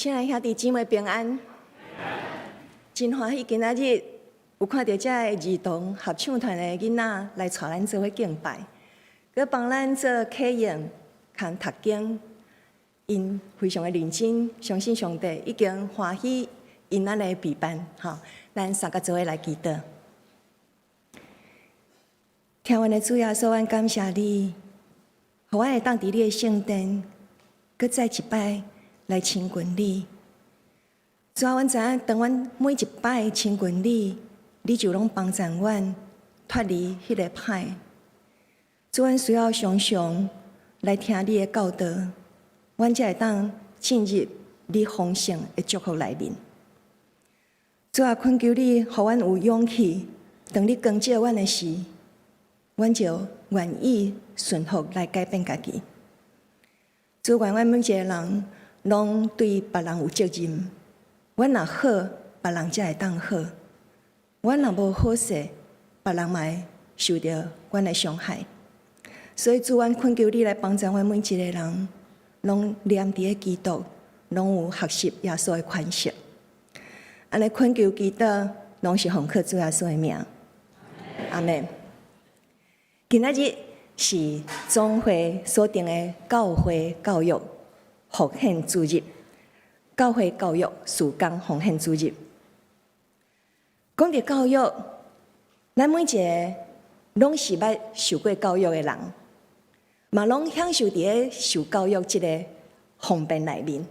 亲爱兄弟姊妹平安，真欢喜今仔日有看到这儿童合唱团的囡仔来带咱做伙敬拜，佮帮咱做启用、看读经，因非常的认真，相信上帝已经欢喜因咱的陪伴。咱三个做伙来祈祷。听阮的主耶稣，阮感谢你，互阮会当伫你的圣殿，佮再一摆来亲近你。主啊，阮知影，当阮每一摆亲近你，你就拢帮助阮脱离迄个歹。主，阮需要常常来听你的教导，阮才会当进入你丰盛的祝福内面。主啊，恳求你，互阮有勇气，当你光照阮的时，阮就愿意顺服来改变家己。主，愿阮每一个人拢对别人有责任。阮若好，别人才会当好；阮若无好势，别人嘛会受到阮的伤害。所以，主，阮恳求你来帮助阮每一个人，拢念伫个基督，拢有学习耶稣的款式。安尼恳求祈祷，拢是奉靠主耶稣的名。阿门。今仔日是总会所定的教会教育奉献主日。教会教育事工奉献主日。讲到教育，咱每一个拢是捌受过教育的人，嘛拢享受伫个受教育即个方便内面。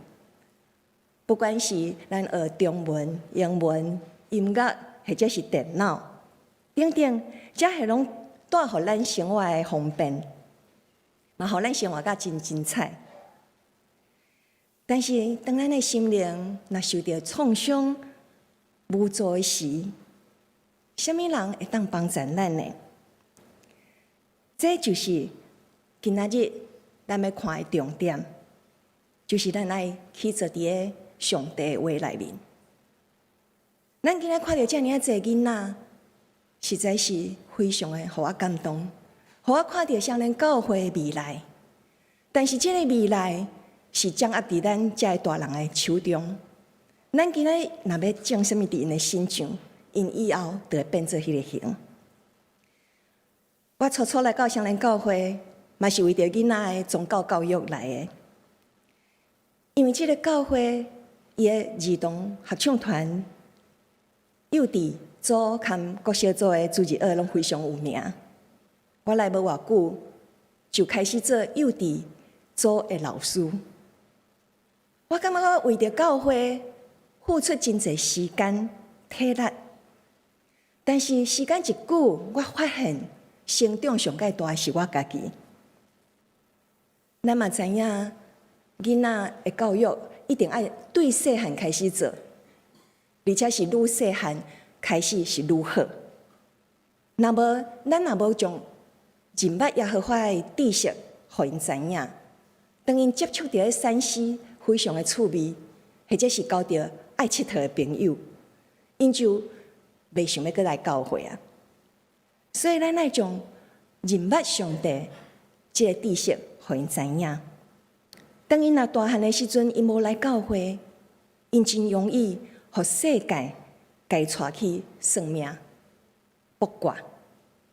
不管是咱学中文、英文、音乐，或者是电脑等等，这系拢带互咱生活的方便，嘛互咱生活甲真精彩。但是，当咱的心灵若受到创伤、无助的时，什么人会当帮助咱呢？这就是今仔日咱要看的重点，就是咱爱去做伫个上帝的话内面。咱今仔看到遮尔啊侪囡仔，实在是非常的互我感动，互我看到少年教会的未来。但是，这个未来是掌握伫咱遮个大人的手中。咱今仔若要种什么伫因的心上，因以后就会变做迄个形。我初初来到少年教会，嘛是为着囡仔的宗教教育来的。因为这个教会伊的儿童合唱团、幼稚组含国小组的主日学拢非常有名。我来无偌久，就开始做幼稚组的老师。我感觉我为着教会付出真侪时间、体力，但是时间一久，我发现成长上介大是我家己。咱嘛知影，囡仔的教育一定要对细汉开始做，而且是愈细汉开始是愈好。咱若无将人物耶和华的知识，互因知影，当因接触到个山西非常的趣味，或者是交到爱佚佗的朋友，因就袂想要过来教会啊。所以咱爱将人物上帝这个知识，互因知影。当因若大汉的时阵，因无来教会，因真容易互世界该带去算命、卜卦、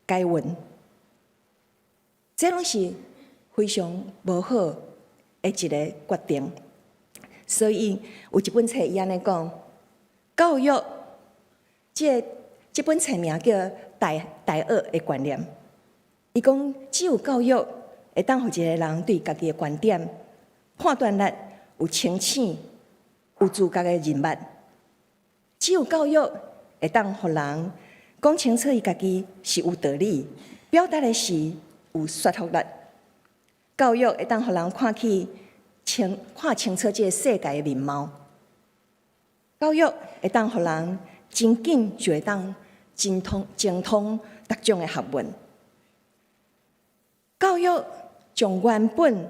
解运，这拢是非常无好的一个决定。所以有一本册伊安尼讲，教育这本册名叫《大恶的观念》。伊讲，只有教育会当互一个人对家己的观点、判断力有清醒、有资格的人物。只有教育会当互人讲清楚伊家己是有道理，表达的是有说服力。教育会当互人看清楚这个世界的面貌。教育会当互人真紧就会当精通各种的学问。教育将原本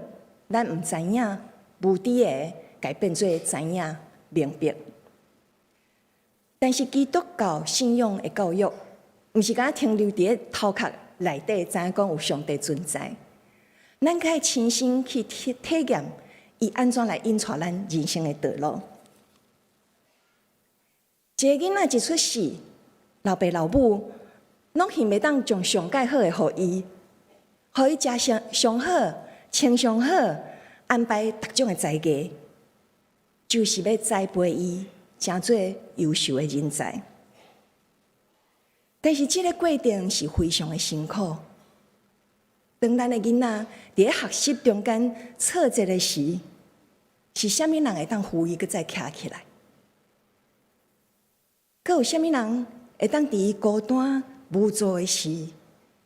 咱毋知影、无知的，改变做知影、明白。但是基督教信仰的教育，毋是敢停留伫头壳内底，知影讲有上帝存在。咱可以亲身去体验伊安怎来引带咱人生的道路。一个囡仔一出世，老爸老母拢希望当将上介好的互伊，互伊食上好、穿上好，安排各种的才艺，就是要栽培伊成做优秀的人才。但是，这个过程是非常的辛苦。当咱的囡仔伫学习中间挫折的时，是虾米人会当扶伊，搁再徛起来？搁有虾米人会当伫伊孤单无助的时，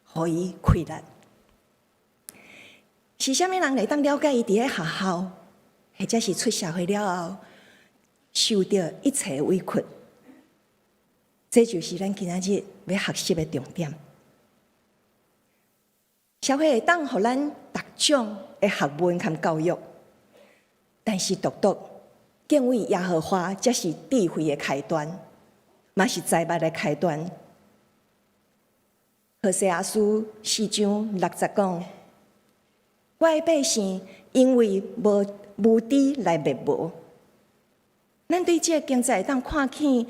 互伊开力？是虾米人会当了解伊伫咧学校，或者是出社会了后，受到一切委屈？这就是咱今仔日要学习的重点。社会会当互咱各种的学问和教育，但是独独敬畏耶和华才是智慧的开端，嘛是财物的开端。何西阿书4章6节讲：我的百姓因为无知来灭亡。咱对这个经济会当看见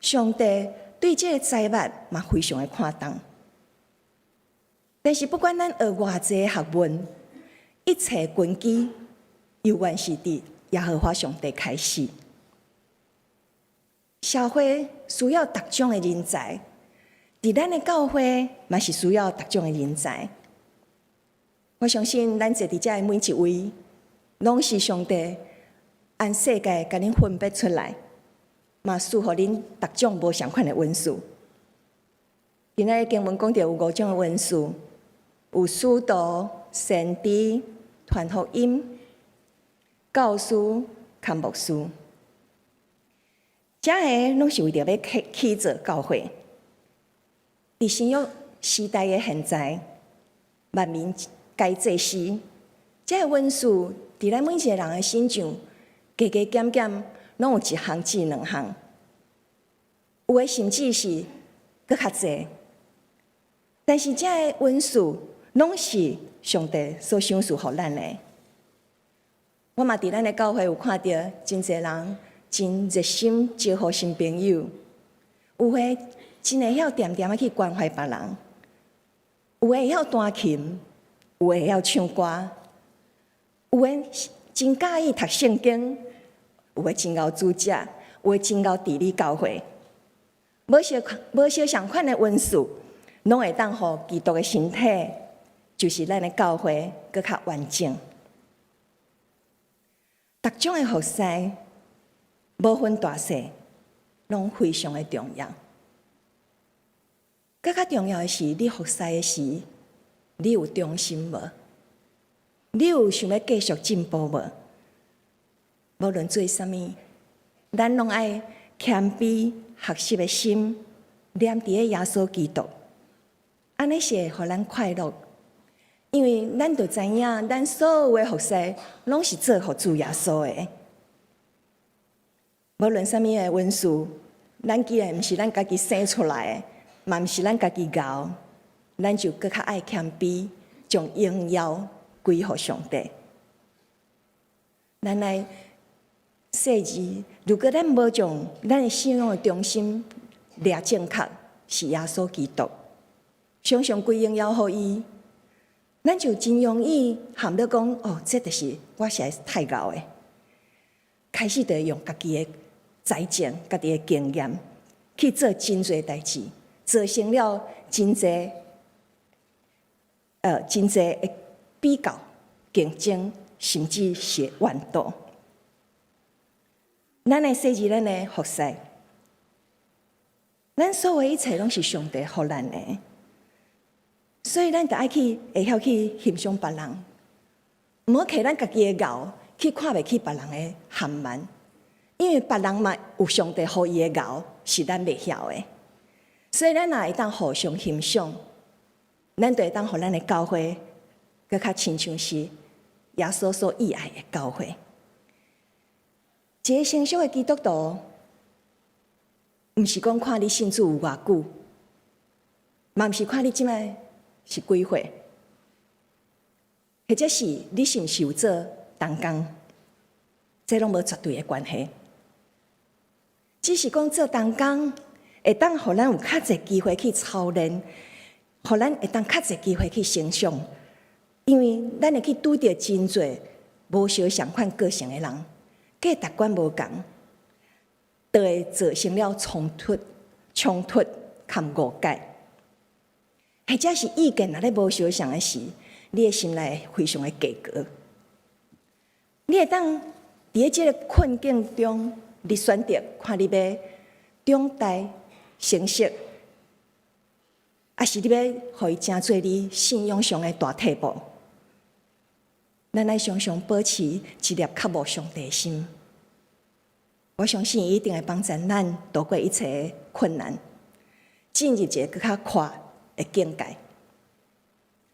上帝对这个财物嘛非常的看重。但是不管咱学偌济学问，一切根基永远是伫耶和华上帝开始。社会需要各种的人才，伫咱的教会嘛是需要各种的人才。我相信咱坐伫遮的每一位，拢是上帝按世界甲恁分别出来，嘛赐予恁各种无相款的恩赐。今仔日经文讲到有5种的恩赐。有使徒、先知、传福音、教师、甲牧师，这个拢是为着要起造教会。伫新约时代的现在，万民皆祭司，这个恩赐伫咱每一个人的身上，加加减减，拢有1项至2项，有的甚至是搁较济。但是这个恩赐，拢是上帝所赏赐予咱的。我嘛伫咱的教会有看到真侪人真热心招呼新朋友，有诶真会晓点点去关怀别人，有诶会晓弹琴，有诶会晓唱歌，有诶真介意读圣经，有诶真够主食，有诶真够治理教会，无相相款的恩赐，拢会当互基督的身体。就是咱的教会搁较完整，各种的服侍，无分大小，拢非常的重要。搁较重要的是，你服侍的时，你有忠心无？你有想要继续进步无？无论做啥物，咱拢爱谦卑学习的心，念伫咧耶稣基督，安尼是会互咱快乐。因为咱就知影，咱所有的服侍拢是做互主耶稣的。无论啥物的恩赐，咱既然毋是咱家己生出来的，嘛毋是咱家己熬，咱就搁较爱谦卑，将荣耀归互上帝。咱来细字，如果咱无将咱的信仰的中心抓正确，是耶稣基督，常常归荣耀互伊。咱就真容易含着讲哦，这就是我实在是太熬的，开始就用家己的才情、家己的经验去做真侪代志，造成了真侪的比较、竞争，甚至是怨妒。咱的世日，咱的服侍，咱所有一切拢是上帝予咱的。所以，咱就爱去会晓去欣赏别人，毋好摕咱家己的熬去看袂起别人的含慢，因为别人嘛有上帝予伊的熬，是咱袂晓的。所以，咱也会当互相欣赏，咱就会当互咱的教会搁较亲像是耶稣所喜爱的教会。一个成熟的基督徒，毋是讲看你信主有偌久，嘛毋是看你即摆是几岁，或者是你是毋是有做同工，这拢无绝对的关系。只是讲做同工，会当互咱有较侪机会去操练，互咱会当较侪机会去成长，因为咱会去拄着真侪无相相款个性的人，价值观无共，就会造成了冲突、和误解。或者是意见若咧无相像的时，你的心内非常的隔阂。你会当伫咧即个困境中，你选择看你要长大成熟，还是你要互伊成做你信仰上的大退步？咱爱常常保持一粒渴慕上帝的心。我相信伊一定会帮助咱度过一切困难，进入一个更较宽的境界。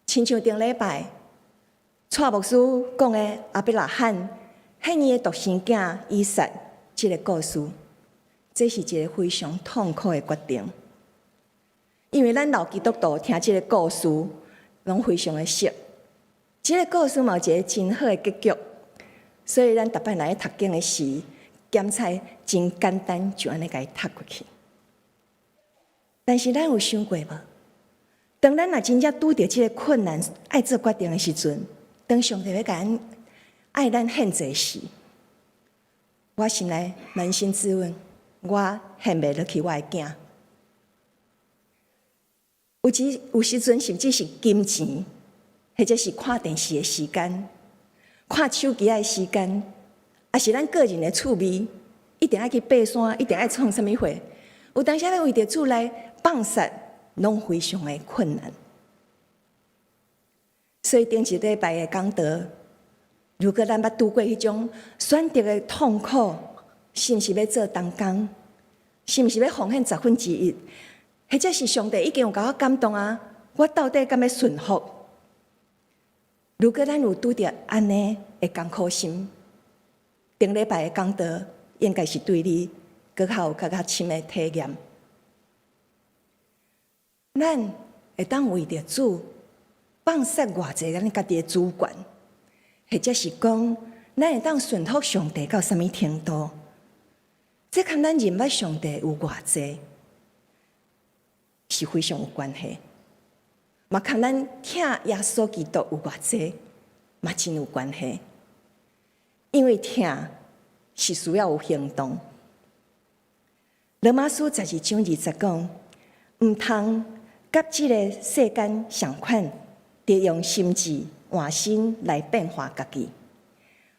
亲像顶礼拜蔡牧师讲的阿伯拉罕献伊的独生囝以撒这个故事，这是一个非常痛苦的决定。因为咱老基督徒听这个故事，拢非常的熟。这个故事嘛有一个真好的结局，所以咱逐摆来读经的时，检菜真简单，就安尼甲伊读过去。但是咱有想过无？当咱若真正拄着这个困难，爱做决定的时阵，当上帝要甲咱爱咱献祭时，我心内扪心自问：我献袂落去我的囝？有时阵甚至是金钱，或者是看电视的时间、看手机的时间，也是咱个人的趣味，一定爱去爬山，一定爱创什么货。有当时要为着主来放杀，拢非常的困难。所以顶一礼拜的讲道，如果咱捌拄过迄种选择的痛苦，是毋是要做同工？是毋是要奉献1/10？或者是上帝已经有甲我感动啊？我到底敢要顺服？如果咱有拄着安尼的艰苦心，顶礼拜的讲道应该是对你更较有较深的体验。咱会当为着主放杀偌济咱家己的主权，或者是讲咱会当顺服上帝到什么程度？这跟咱认捌上帝有偌济是非常有关系，嘛跟咱听耶稣基督有偌济嘛真有关系。因为听是需要有行动。罗马书12章20讲，毋通甲即个世间相款，得用心智换心来变化家己，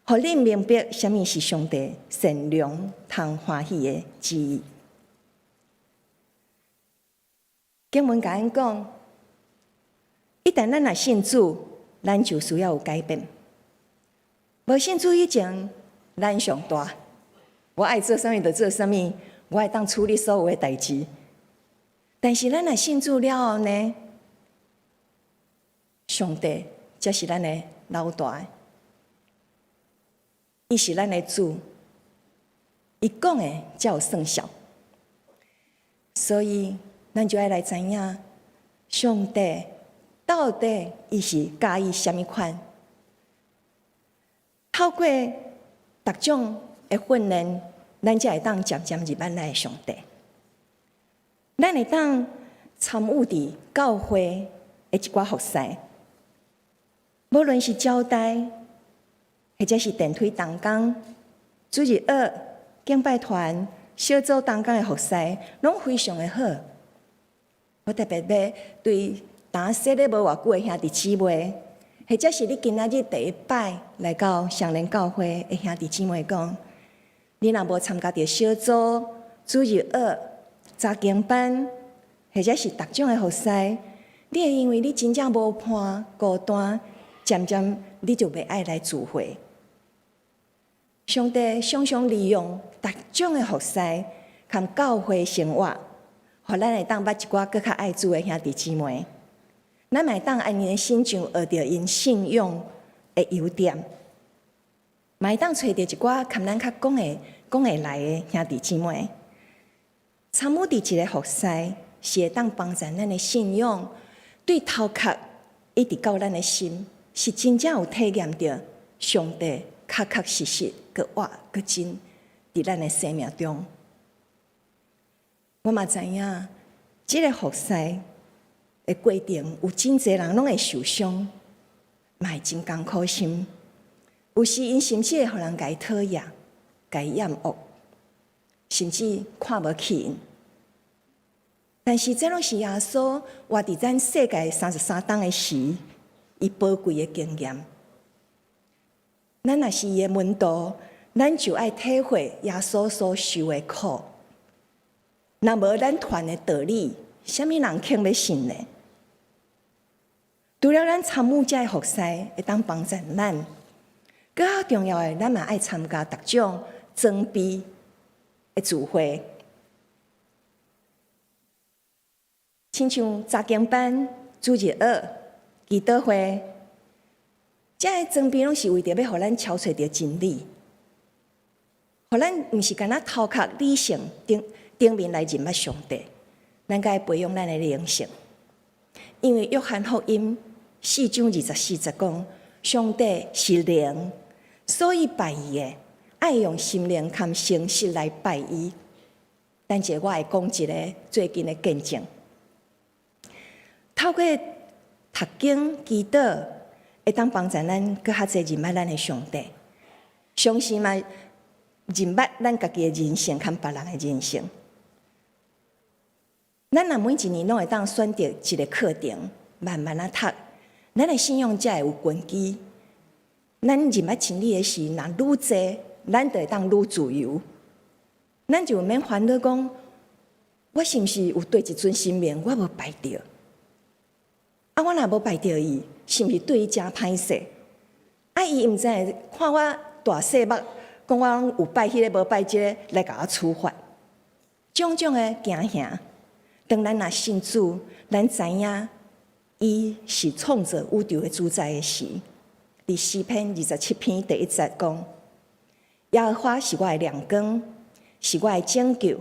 互你明白什么是上帝善良、通欢喜的旨意。经文甲咱讲，一旦咱若信主，咱就需要有改变。无信主以前，咱上大，我爱做啥物就做啥物，我会当处理所有的代志。但是咱若信主了后呢，上帝才是咱的老大，伊是咱的主，伊讲的才有算数。所以，咱就要来知影，上帝到底伊是介意什么款？透过各种的训练，咱才会当渐渐入咱的上帝。咱会当参与伫教会的一寡服侍，无论是招待，或者是电梯同工、主日学、敬拜团、小组同工的服侍，拢非常的好。我特别要对打说咧无偌久的兄弟姊妹，或者是你今仔日第一摆来到上联教会的兄弟姊妹讲，你若无参加着小组、主日学、查经班，或者是逐种的服侍，你会因为你真正无伴、孤单，渐渐你就袂爱来聚会。上帝常常利用逐种的服侍，和教会生活，互咱会当捌一寡更较爱主的兄弟姊妹。咱嘛会当按因的心上学着因信仰的优点，嘛会当找着一寡跟咱较讲会来的兄弟姊妹。参与伫一个服侍，是会当帮助咱的信仰，对头壳一直到咱的心，是真正有体验着上帝确确实实、搁活搁真，伫咱的生命中。我嘛知影，即个服侍的过程有真侪人拢会受伤，嘛会真艰苦心。有时因甚至会互人甲伊讨厌、甲伊厌恶，甚至看无起因。但是这拢是耶稣活伫咱世界33冬的时，伊宝贵的经验。咱若是伊的门徒，咱就爱体会耶稣所受的苦。若无咱传的道理，啥物人肯要信呢？除了咱参与这服侍会当帮助咱，更较重要的，咱嘛爱参加各种装备的聚会，亲像查经班、主日学、祈祷会，这些装备拢是为着要互咱超找到真理，互咱毋是干那头壳理性顶面来认捌上帝，咱该培养咱的灵性。因为约翰福音4章24节讲，上帝是灵，所以拜伊的爱用心灵和诚实来拜伊。但是我会讲一个最近的见证，透过读经祈祷，会当帮助咱搁较侪认捌咱的上帝，相信嘛认捌咱家己的人生和别人的人生。咱若每一年拢会当选择一个课程，慢慢啊读，咱的信仰才会有根基。咱认捌真理的事，若愈济，咱就会当愈自由。咱就免烦恼讲，我是毋是有对一尊神明我无拜着？啊，我若无拜着伊，是毋是对伊真歹势？啊，伊毋知看我大细目，讲我有拜迄个无拜即个，来甲我处罚。种种的惊吓。当咱若信主，咱知影伊是创造宇宙的主宰的时，伫诗篇27篇第1节讲：耶和华是我的亮光，是我的拯救，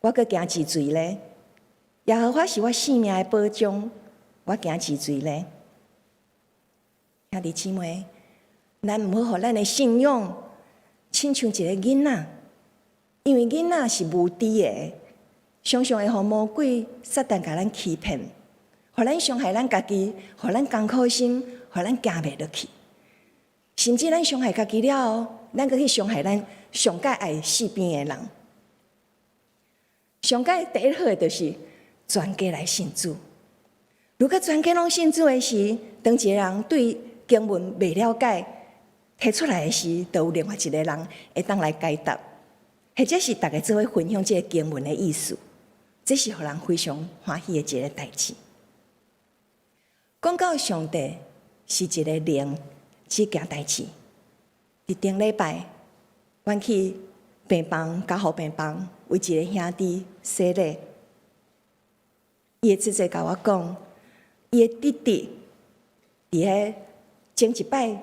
我阁惊治罪咧。耶和华是我性命的保障，我惊治罪咧。兄弟姊妹，咱毋好互咱的信仰亲像一个囡仔，因为囡仔是无知的。常常会互魔鬼、撒旦甲咱欺骗，互咱伤害咱家己，互咱艰苦心，互咱行袂落去。甚至咱伤害家己了，咱阁去伤害咱上界爱四边的人。上界第一好的就是全家来信主。如果全家拢信主的时，当一个人对经文未了解，提出来的时，就有另外一个人会当来解答，或者是大家做伙分享这个经文的意思。这是互人非常欢喜的一个代志。讲到上帝是一个灵，这件代志，伫顶礼拜，阮去病房家护病房为一个兄弟洗礼，伊的姊姊甲我讲，伊的弟弟伫个前一摆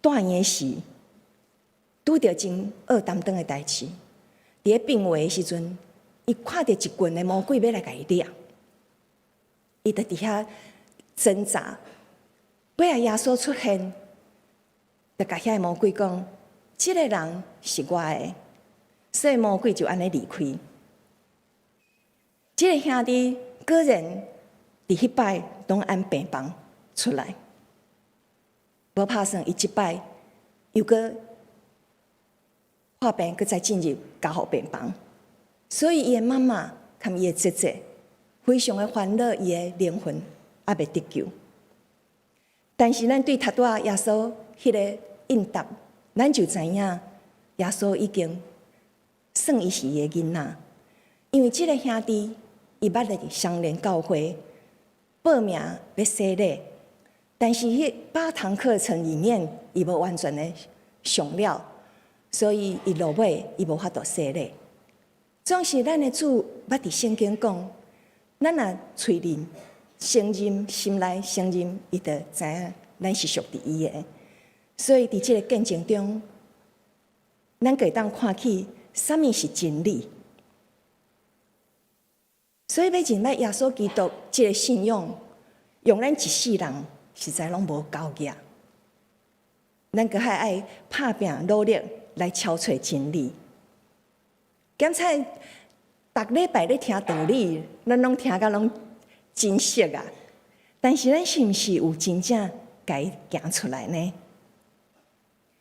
住院的时，拄着真恶担当的代志，伫个病危的时阵。伊看到一群的魔鬼要来甲伊掠，伊就伫遐挣扎。尾仔耶稣出现，就甲遐魔鬼讲：“这个人是我的。”所以魔鬼就安尼离开。这个兄弟果然伫迄摆拢按病房出来，无拍算伊即摆又搁破病，搁再进入家护病房。所以，伊的妈妈和伊的姐姐非常的烦恼，伊的灵魂还未得救。但是，咱对读到耶稣迄个应答，咱就知影耶稣已经算伊是伊的囡仔，因为这个兄弟伊捌伫相连教会报名要洗礼，但是迄8堂课程里面，伊无完全的上了，所以伊落尾伊无法度洗礼。总是咱的主捌伫圣经讲，咱若嘴认、承认、心内承认，伊就知影咱是属于伊的。所以伫这个见证中，咱可以当看起什么是真理。所以要认捌耶稣基督这个信仰，用咱一世人实在拢无够额。咱阁还爱拍拼努力来超找真理。检查逐礼拜咧听道理，咱拢听甲拢真熟啊。但是咱是毋是有真正家行出来呢？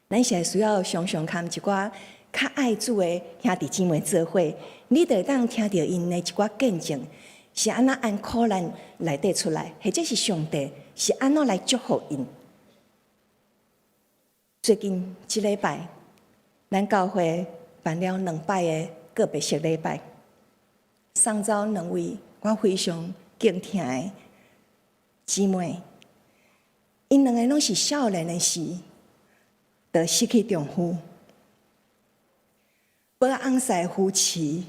咱是需要常常看一寡较爱主的兄弟姊妹做伙，你就当听到因的一寡见证，是安怎按苦难内底出来，或者是上帝是安怎来祝福因。最近一礼拜，咱教会办了2摆的个别式礼拜，送走2位我非常敬听的姊妹，因2个拢是少年的时，就失去丈夫，保翁婿夫妻，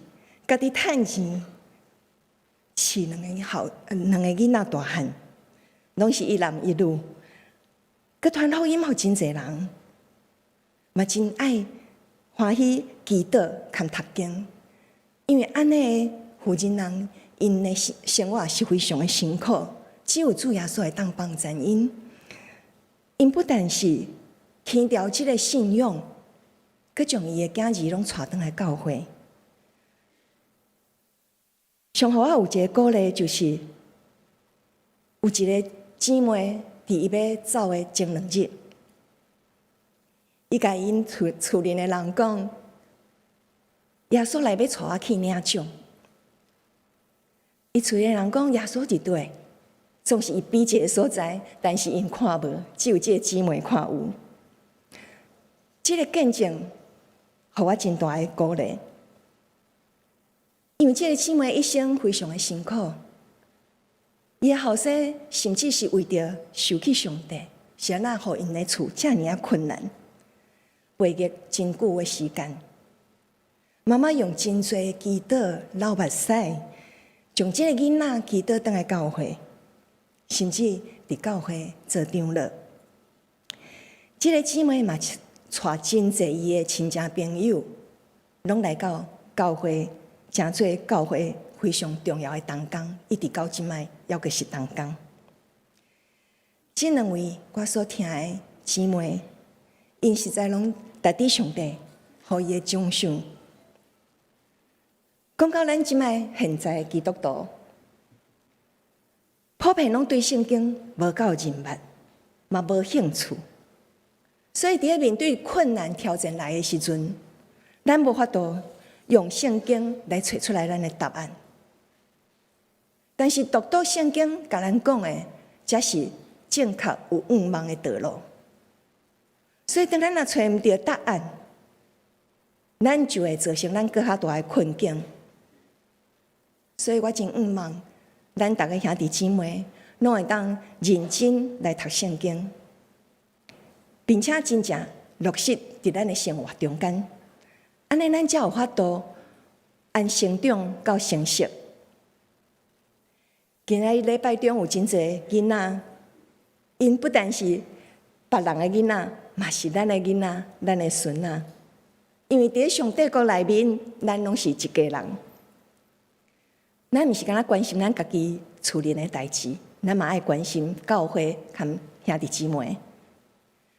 家己趁钱，饲2个囡仔大汉，拢是一男一女，佮传福音互真侪人，嘛真爱欢喜祈祷含读经，因为安尼的妇人人，因的生活是非常的辛苦。只有主耶稣会当帮助因，因不但是强调这个信仰，佮将伊的囝儿拢带回来教会。上互我有一个鼓励，就是有一个姊妹伫伊要走的前2日，伊甲因厝里的人讲，耶稣来要带我去领奖。伊厝里的人讲，耶稣伫对。总是伊比一个所在，但是因看无，只有这个姊妹看有。这个见证，互我真大的鼓励。因为这个姊妹一生非常的辛苦，伊的后生甚至是为着受去上帝，是安那互因的厝遮尔困难，陪月真久的时间。妈妈用真多祈祷、流目屎，将这个囡仔祈祷倒来教会。甚至伫教会做长老，这个姊妹嘛带真侪伊的亲戚朋友，拢来到教会，成做教会非常重要的同工，一直到即摆还阁是同工。这2位我所听的姊妹，因实在拢值得上帝予伊的奖赏。讲到咱即摆现在的基督徒。普遍拢对圣经无够认捌，嘛无兴趣，所以伫咧面对困难挑战来的时阵，咱无法度用圣经来找出来咱的答案。但是读到圣经甲咱讲的，才是正确有望望的道路。所以当咱若找毋到答案，咱就会造成咱更较大的困境。所以我真望望。咱逐个兄弟姊妹，拢会当认真来读圣经，并且真正落实伫咱的生活中间，安尼咱才有法度按成长到成熟。今仔日礼拜中有真侪囡仔，因不但是别人的囡仔，嘛是咱的囡仔、咱的孙仔。因为伫上帝国内面，咱拢是一家人。咱毋是敢若关心咱家己厝里的代志，咱嘛爱关心教会和兄弟姊妹。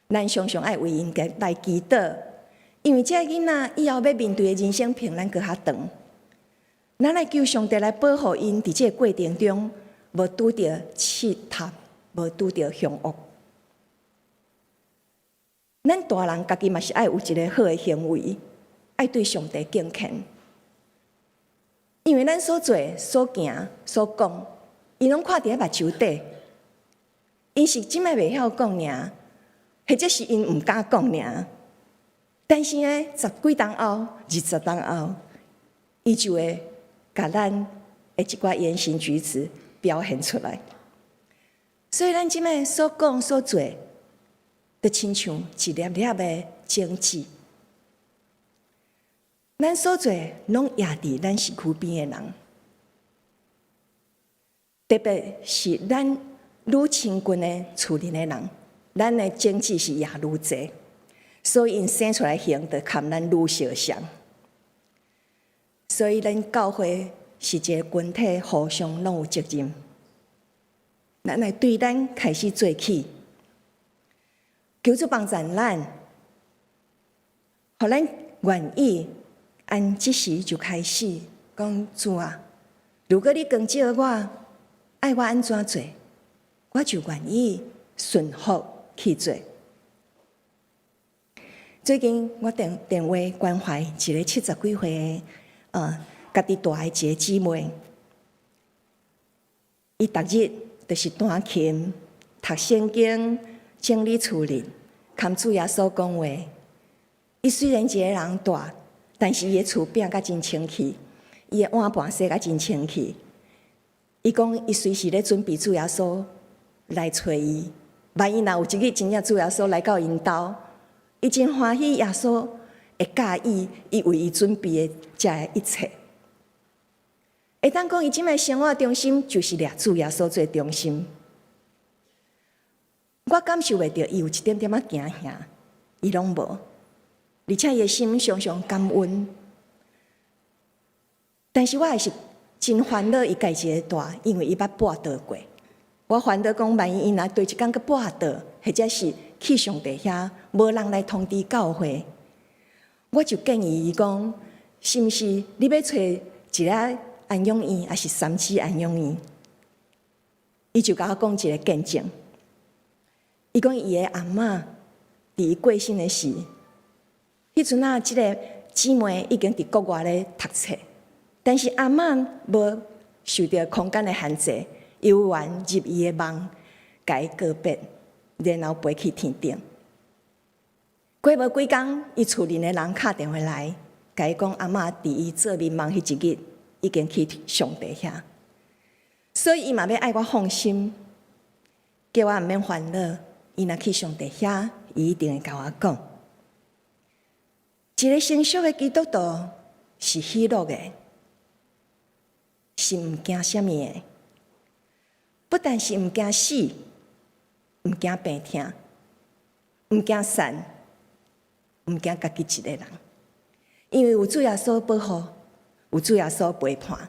咱常常爱为因来祈祷，因为这囡仔以后要面对的人生平咱搁较长。咱来求上帝来保护因，伫这个过程中无拄着试探，无拄着凶恶。咱大人家己嘛是爱有一个好的行为，爱对上帝敬虔。因为咱所做、所行、所讲，伊拢看伫咧目睭底，因是即摆袂晓讲尔，或者是因毋敢讲尔。但是呢，10几冬后、20冬后，伊就会甲咱的一寡言行举止表现出来。所以咱即摆所讲所做，就亲像一粒粒的种子。咱所做拢压伫咱市区边的人，特别是咱愈亲近的厝里的人，咱的种子是也愈济，所以因生出来形就含咱愈相像。所以咱教会是一个群体，互相拢有责任。咱来对咱开始做起，求主帮助咱，互咱愿意。按即时就开始，讲主啊，如果你光照我，爱我安怎做，我就愿意顺服去做。最近我电话关怀一个70几岁的家己大的一个姊妹，伊逐日就是弹琴、读圣经、整理厝里，含主耶稣讲话。伊虽然一个人大，但是伊的厝变甲真清气，伊的碗盘洗甲真清气。伊讲伊随时咧准备主耶稣来找伊，万一若有一日真正主耶稣来到因兜，伊真欢喜耶稣会介意伊为伊准备的遮一切。会当讲伊即摆生活中心就是掠主耶稣做中心。我感受袂到伊有一点点仔惊吓，伊拢无。而且伊的心常常感恩，但是我还是真烦恼伊家一个大，因为伊捌跋倒过。我烦恼讲，万一伊若对一天佮跋倒，或者是去上帝遐无人来通知教会，我就建议伊讲，是毋是你要找一个安养院，还是3期安养院？伊就甲我讲一个见证，伊讲伊的阿嬷伫伊过身的时。迄阵啊，即个姊妹已经伫国外咧读册，但是阿嬷无受到空间的限制，有缘入伊的梦，甲伊告别，然后飞去天顶。过无几工，伊厝里的人敲电话来，甲伊讲阿嬷伫伊做眠梦迄一日，已经去上帝遐，所以伊嘛要爱我放心，叫我毋免烦恼。伊若去上帝遐，伊一定会甲我讲。一个成熟的基督徒是喜乐的，是毋惊什么的。不但是毋惊死，毋惊病痛，毋惊散，毋惊家己一个人。因为有主耶稣保护，有主耶稣陪伴。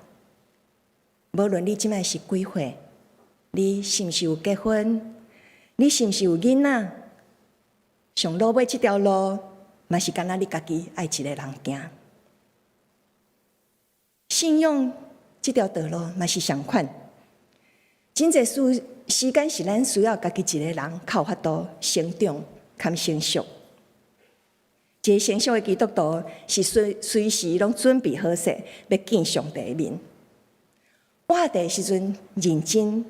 无论你即摆是几岁，你是毋是有结婚，你是毋是有囡仔，上路尾即条路。嘛是干那你家己爱一个人行，信仰这条道路嘛是相款。真侪时间是咱需要家己一个人靠法度成长、较成熟。一个成熟的基督徒是随时拢准备好势，要见上帝的面。活的时阵认真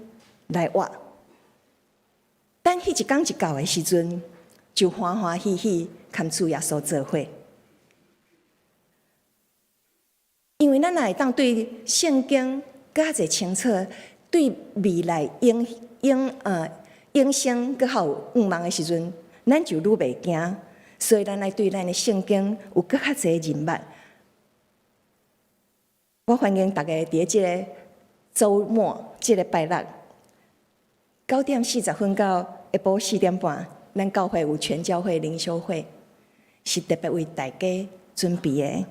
来活，等迄一天一到的时阵，就欢欢喜喜。看主耶稣做伙，因为咱若会当对圣经较侪清楚，对未来永生佮好有愿望的时阵，咱就愈袂惊。所以咱来对咱的圣经有更较侪认识。我欢迎大家伫即个周末，即个拜六9:40到下晡4点半，咱教会有全教会灵修会。是特别为大家准备的。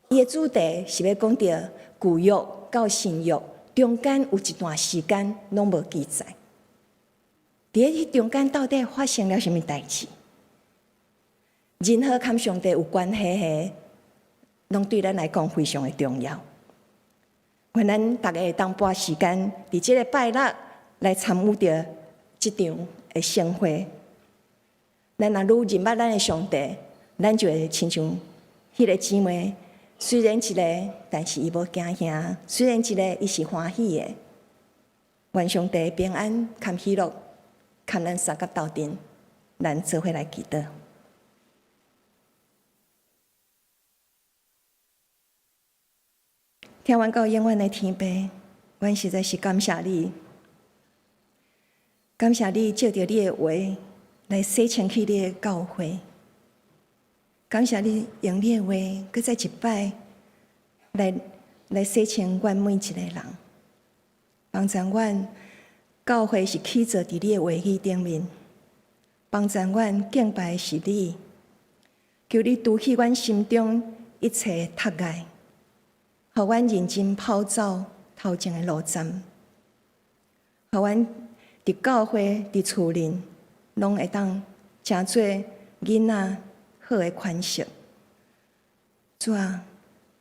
伊的主题是要讲到旧约到新约中间有一段时间拢无记载，伫迄中间到底发生了什么代志？任何跟上帝有关系的，拢对咱来讲非常的重要。愿咱大家会当拨时间伫即个拜六来参与着即场的盛会。咱若愈认识咱的上帝，咱就会亲像迄个姊妹，虽然一个，但是伊无惊吓；虽然一个，伊是欢喜的。愿上帝平安、堪喜乐，堪咱三角斗阵，咱做伙来祈祷。听完到永远的天父，阮实在是感谢你，感谢你借着你的话。来洗清去你的教会，感谢你用你的话，搁再一摆来洗清阮每一个人，帮助阮教会是起坐伫你的话语顶面，帮助阮敬拜是你，求你除去阮心中一切脱碍，互阮认真跑走头前的路站，互阮伫教会伫厝里。拢会当诚做囡仔好诶款式。主啊，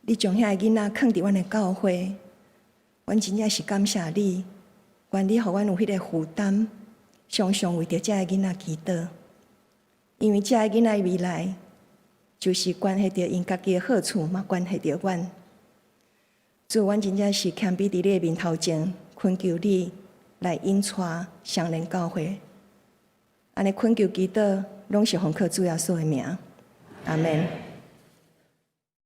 你将遐个囡仔放伫阮的教会，阮真正是感谢你，愿你互阮有迄个负担，常常为着遮个囡仔祈祷，因为遮个囡仔的未来，就是关系着因家己的好处，嘛关系着阮。主，阮真正是谦卑伫你的面头前，恳求你来引带相连教会。安尼恳求祈祷，拢是奉靠主耶稣的名，阿门。